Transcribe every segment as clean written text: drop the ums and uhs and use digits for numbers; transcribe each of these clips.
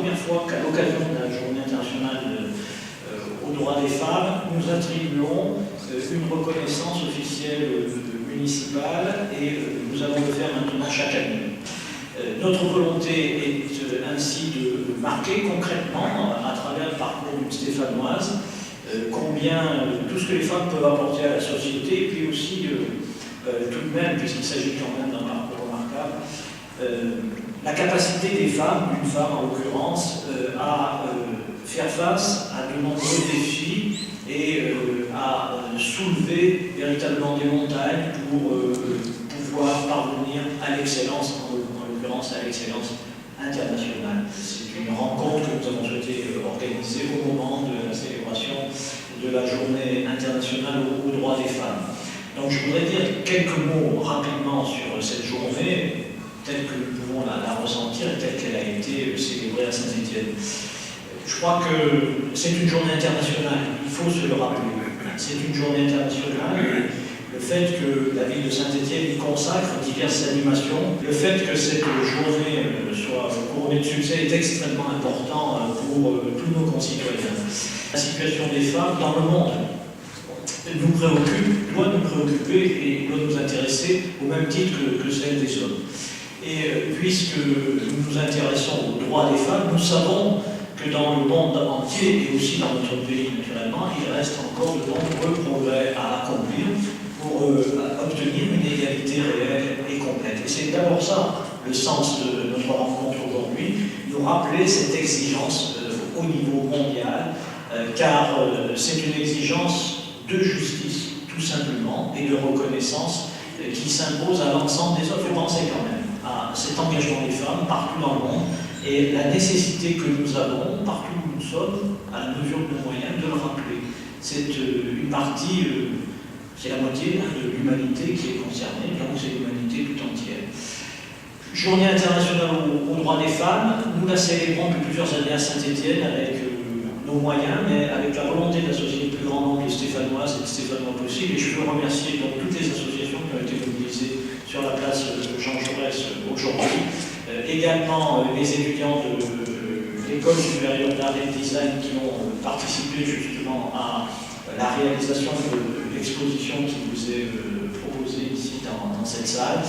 première fois qu'à l'occasion de la Journée internationale aux droits des femmes, nous attribuons une reconnaissance officielle municipale et nous allons le faire maintenant chaque année. Notre volonté est ainsi de marquer concrètement, à travers le parcours d'une stéphanoise, combien tout ce que les femmes peuvent apporter à la société, et puis aussi, tout de même, puisqu'il s'agit quand même d'un parcours remarquable, la capacité des femmes, d'une femme en l'occurrence, à faire face à de nombreux défis et à soulever véritablement des montagnes pour pouvoir parvenir à l'excellence, en l'occurrence à l'excellence internationale. C'est une rencontre que nous avons souhaité organiser au moment de la célébration de la Journée internationale aux droits des femmes. Donc je voudrais dire quelques mots rapidement sur cette journée, telle que nous pouvons la ressentir et telle qu'elle a été célébrée à Saint-Étienne. Je crois que c'est une journée internationale, il faut se le rappeler. C'est une journée internationale et le fait que la ville de Saint-Étienne y consacre diverses animations, le fait que cette journée soit couronnée de succès est extrêmement important pour tous nos concitoyens. La situation des femmes dans le monde nous préoccupe, doit nous préoccuper et doit nous intéresser au même titre que celle des hommes. Et puisque nous nous intéressons aux droits des femmes, nous savons que dans le monde entier et aussi dans notre pays naturellement, il reste encore de nombreux progrès à accomplir pour obtenir une égalité réelle et complète. Et c'est d'abord ça le sens de notre rencontre aujourd'hui, nous rappeler cette exigence au niveau mondial, car c'est une exigence de justice, tout simplement, et de reconnaissance qui s'impose à l'ensemble des autres. Il faut penser quand même à cet engagement des femmes partout dans le monde et la nécessité que nous avons, partout où nous sommes, à la mesure de nos moyens, de le rappeler. C'est une partie, c'est la moitié de l'humanité qui est concernée, donc c'est l'humanité tout entière. Journée internationale aux droits des femmes, nous la célébrons depuis plusieurs années à Saint-Étienne avec nos moyens, mais avec la volonté d'associer le plus grand nombre de Stéphanoises et de Stéphanois possible. Et je veux remercier donc toutes les associations qui ont été mobilisées sur la place Jean Jaurès aujourd'hui. Également les étudiants de l'École supérieure d'art et de design qui ont participé justement à la réalisation de l'exposition qui vous est proposée ici dans cette salle.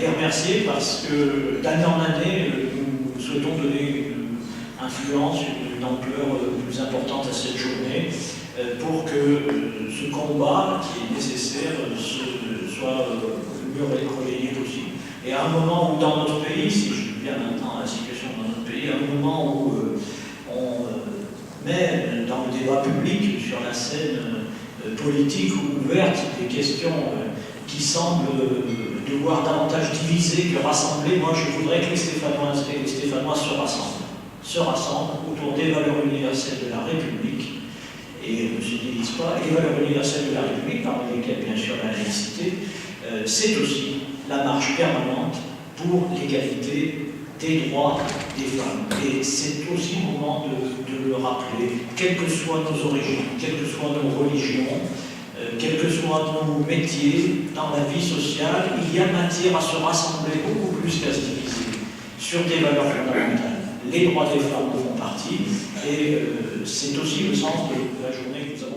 Les remercier parce que d'année en année, nous souhaitons donner une influence, une ampleur plus importante à cette journée pour que ce combat qui est nécessaire soit le mieux relayé possible. Et à un moment où dans notre pays, si je viens maintenant à la situation dans notre pays, à un moment où on met dans le débat public, sur la scène politique ouverte, des questions qui semblent devoir davantage diviser que rassembler, moi je voudrais que les Stéphanoises et les Stéphanois se rassemblent autour des valeurs universelles de la République et ne se divisent pas. Et les valeurs universelles de la République, parmi lesquelles bien sûr la laïcité, c'est aussi la marche permanente pour l'égalité des droits des femmes. Et c'est aussi le moment de le rappeler, quelles que soient nos origines, quelles que soient nos religions, quels que soient nos métiers dans la vie sociale, il y a matière à se rassembler beaucoup plus qu'à se diviser sur des valeurs fondamentales. Les droits des femmes en font partie et c'est aussi le sens de la journée que nous avons